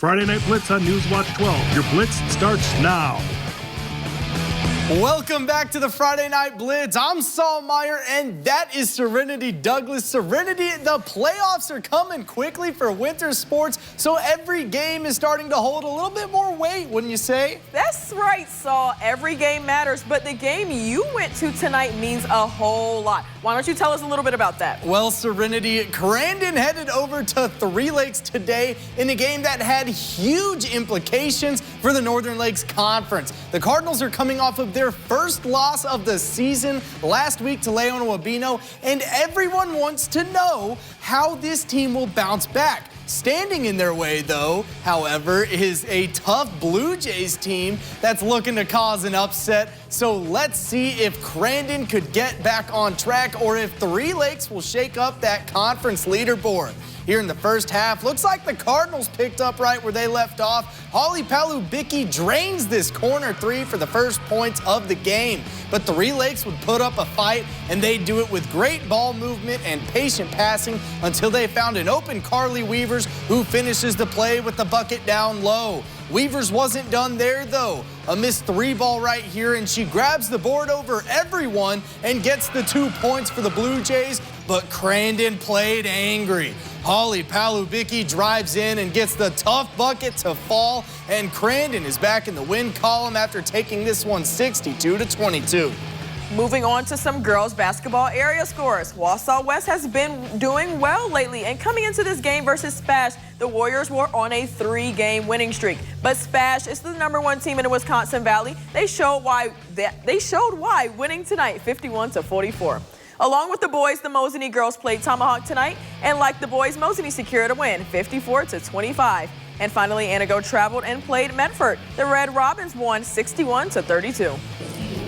Friday Night Blitz on Newswatch 12. Your Blitz starts now. Welcome back to the Friday Night Blitz. I'm Saul Meyer, and that is Serenity Douglas. Serenity, the playoffs are coming quickly for winter sports, so every game is starting to hold a little bit more weight, wouldn't you say? That's right, Saul. Every game matters, but the game you went to tonight means a whole lot. Why don't you tell us a little bit about that? Well, Serenity, Crandon headed over to Three Lakes today in a game that had huge implications for the Northern Lakes Conference. The Cardinals are coming off of their first loss of the season last week to Leona Wabeno, and everyone wants to know how this team will bounce back. Standing in their way, though, however, is a tough Blue Jays team that's looking to cause an upset. So let's see if Crandon could get back on track or if Three Lakes will shake up that conference leaderboard. Here in the first half, looks like the Cardinals picked up right where they left off. Holly Palubicki drains this corner three for the first points of the game. But Three Lakes would put up a fight, and they do it with great ball movement and patient passing until they found an open Carly Weavers, who finishes the play with the bucket down low. Weavers wasn't done there, though. A missed three ball right here, and she grabs the board over everyone and gets the 2 points for the Blue Jays, but Crandon played angry. Holly Palubicki drives in and gets the tough bucket to fall, and Crandon is back in the win column after taking this one 62-22. Moving on to some girls basketball area scores. Wausau West has been doing well lately, and coming into this game versus Spash, the Warriors were on a 3-game winning streak. But Spash is the #1 team in the Wisconsin Valley. They showed why winning tonight 51-44. Along with the boys, the Mosinee girls played Tomahawk tonight, and like the boys, Mosinee secured a win 54-25. And finally, Antigo traveled and played Medford. The Red Robins won 61-32.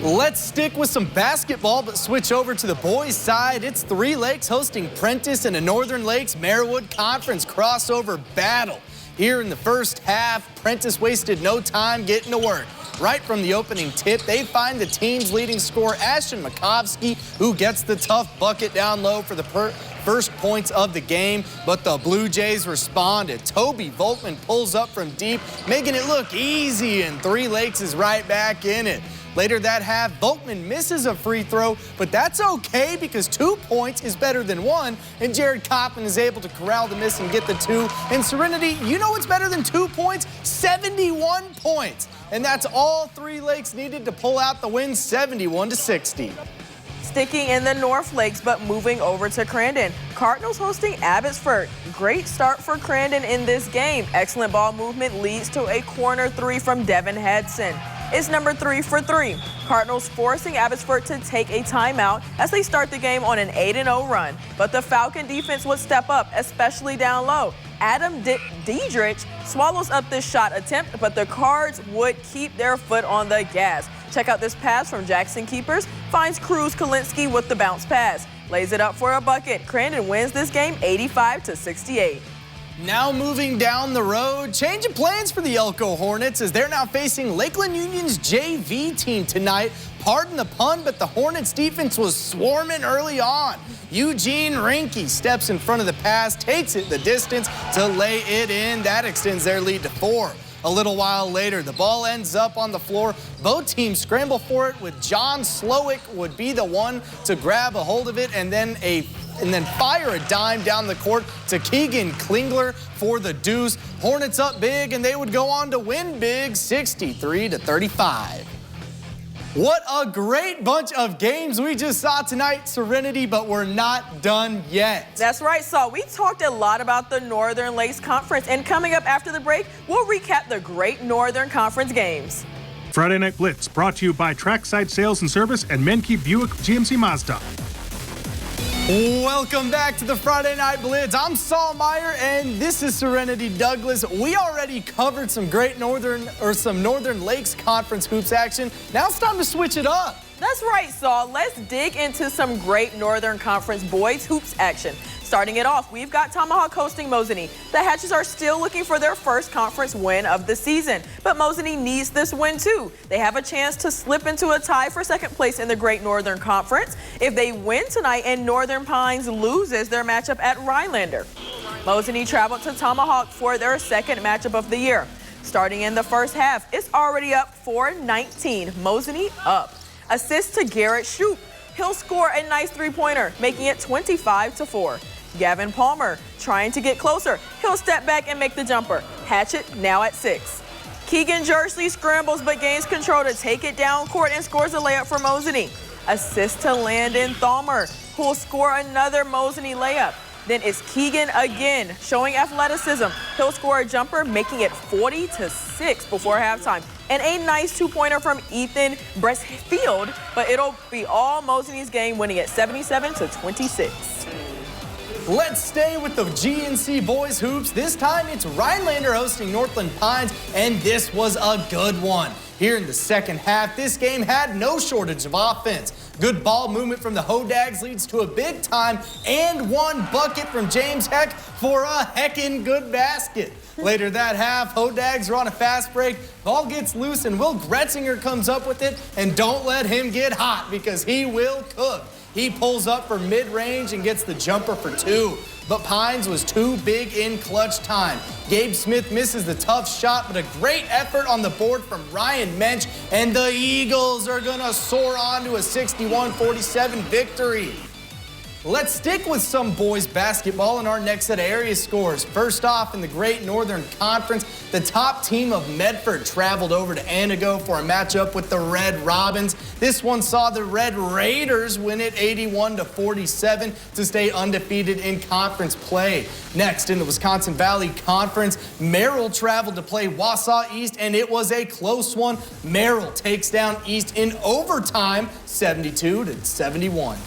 Let's stick with some basketball, but switch over to the boys' side. It's Three Lakes hosting Prentice in a Northern Lakes Marewood Conference crossover battle. Here in the first half, Prentice wasted no time getting to work. Right from the opening tip, they find the team's leading scorer, Ashton Makovsky, who gets the tough bucket down low for the first points of the game, but the Blue Jays responded. Toby Volkman pulls up from deep, making it look easy, and Three Lakes is right back in it. Later that half, Volkman misses a free throw, but that's okay because 2 points is better than 1, and Jared Coppin is able to corral the miss and get the 2. And Serenity, you know what's better than 2 points? 71 points. And that's all Three Lakes needed to pull out the win, 71-60. Sticking in the North Lakes, but moving over to Crandon. Cardinals hosting Abbotsford. Great start for Crandon in this game. Excellent ball movement leads to a corner three from Devin Hedson. It's number 3 for 3. Cardinals forcing Abbotsford to take a timeout as they start the game on an 8-0 run. But the Falcon defense would step up, especially down low. Adam Diedrich swallows up this shot attempt, but the Cards would keep their foot on the gas. Check out this pass from Jackson Keepers. Finds Cruz Kalinsky with the bounce pass. Lays it up for a bucket. Crandon wins this game 85-68. Now moving down the road, change of plans for the Elko Hornets as they're now facing Lakeland Union's JV team tonight. Pardon the pun, but the Hornets defense was swarming early on. Eugene Rinke steps in front of the pass, takes it the distance to lay it in. That extends their lead to 4. A little while later, the ball ends up on the floor. Both teams scramble for it, with John Slowick would be the one to grab a hold of it and then fire a dime down the court to Keegan Klingler for the deuce. Hornets up big, and they would go on to win big 63-35. What a great bunch of games we just saw tonight, Serenity, but we're not done yet. That's right, Saul. We talked a lot about the Northern Lakes Conference, and coming up after the break, we'll recap the great Northern Conference games. Friday Night Blitz brought to you by Trackside Sales and Service and Menke Buick GMC Mazda. Welcome back to the Friday Night Blitz. I'm Saul Meyer, and this is Serenity Douglas. We already covered some great Northern Lakes Conference hoops action. Now it's time to switch it up. That's right, Saul. Let's dig into some great Northern Conference boys hoops action. Starting it off, we've got Tomahawk hosting Mosinee. The Hatches are still looking for their first conference win of the season, but Mosinee needs this win too. They have a chance to slip into a tie for second place in the Great Northern Conference if they win tonight and Northern Pines loses their matchup at Rhinelander. Mosinee traveled to Tomahawk for their second matchup of the year. Starting in the first half, it's already up 4-19. Mosinee up. Assist to Garrett Shoup. He'll score a nice three-pointer, making it 25-4. Gavin Palmer trying to get closer. He'll step back and make the jumper. Hatchet now at 6. Keegan Jersley scrambles but gains control to take it down court and scores a layup for Mosinee. Assist to Landon Thalmer, who'll score another Mosinee layup. Then it's Keegan again, showing athleticism. He'll score a jumper, making it 40-6 before halftime. And a nice two-pointer from Ethan Bressfield, but it'll be all Mosinee's game, winning it 77-26. Let's stay with the GNC boys hoops. This time it's Rhinelander hosting Northland Pines, and this was a good one. Here in the second half, this game had no shortage of offense. Good ball movement from the Hodags leads to a big-time and one bucket from James Heck for a heckin' good basket. Later that half, Hodags are on a fast break. Ball gets loose, and Will Gretzinger comes up with it, and don't let him get hot because he will cook. He pulls up for mid-range and gets the jumper for 2. But Pines was too big in clutch time. Gabe Smith misses the tough shot, but a great effort on the board from Ryan Mensch, and the Eagles are gonna soar on to a 61-47 victory. Let's stick with some boys basketball in our next set of area scores. First off, in the Great Northern Conference, the top team of Medford traveled over to Antigo for a matchup with the Red Robins. This one saw the Red Raiders win it 81-47 to stay undefeated in conference play. Next, in the Wisconsin Valley Conference, Merrill traveled to play Wausau East, and it was a close one. Merrill takes down East in overtime, 72-71.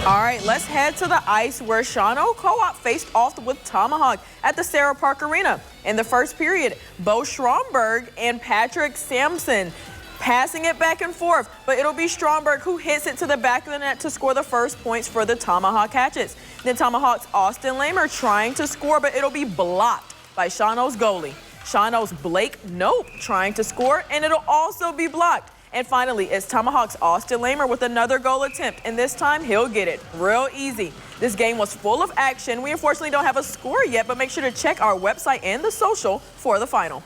All right, let's head to the ice where Shawano Co-op faced off with Tomahawk at the Sarah Park Arena. In the first period, Bo Stromberg and Patrick Sampson passing it back and forth, but it'll be Stromberg who hits it to the back of the net to score the first points for the Tomahawk Hatchets. Then Tomahawk's Austin Lamer trying to score, but it'll be blocked by Shawano's goalie. Shawano's Blake Nope trying to score, and it'll also be blocked. And finally, it's Tomahawk's Austin Lamer with another goal attempt, and this time he'll get it real easy. This game was full of action. We unfortunately don't have a score yet, but make sure to check our website and the social for the final.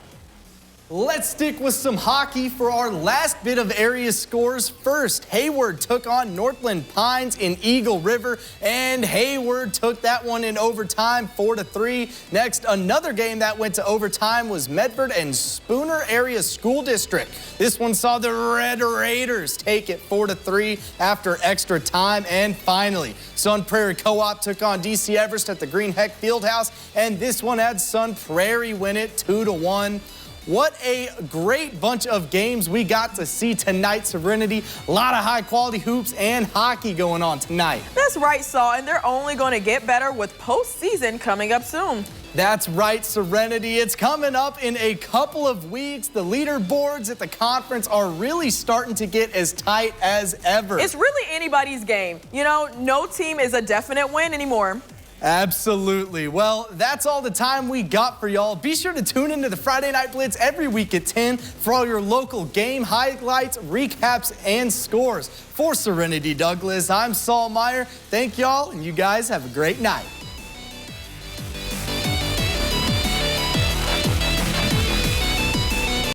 Let's stick with some hockey for our last bit of area scores. First, Hayward took on Northland Pines in Eagle River, and Hayward took that one in overtime, 4-3. Next, another game that went to overtime was Medford and Spooner Area School District. This one saw the Red Raiders take it 4-3 after extra time. And finally, Sun Prairie Co-op took on DC Everest at the Green Heck Fieldhouse, and this one had Sun Prairie win it 2-1. What a great bunch of games we got to see tonight, Serenity. A lot of high-quality hoops and hockey going on tonight. That's right, Saul, and they're only going to get better with postseason coming up soon. That's right, Serenity. It's coming up in a couple of weeks. The leaderboards at the conference are really starting to get as tight as ever. It's really anybody's game. You know, no team is a definite win anymore. Absolutely. Well, that's all the time we got for y'all. Be sure to tune into the Friday Night Blitz every week at 10 for all your local game highlights, recaps, and scores. For Serenity Douglas, I'm Saul Meyer. Thank y'all, and you guys have a great night.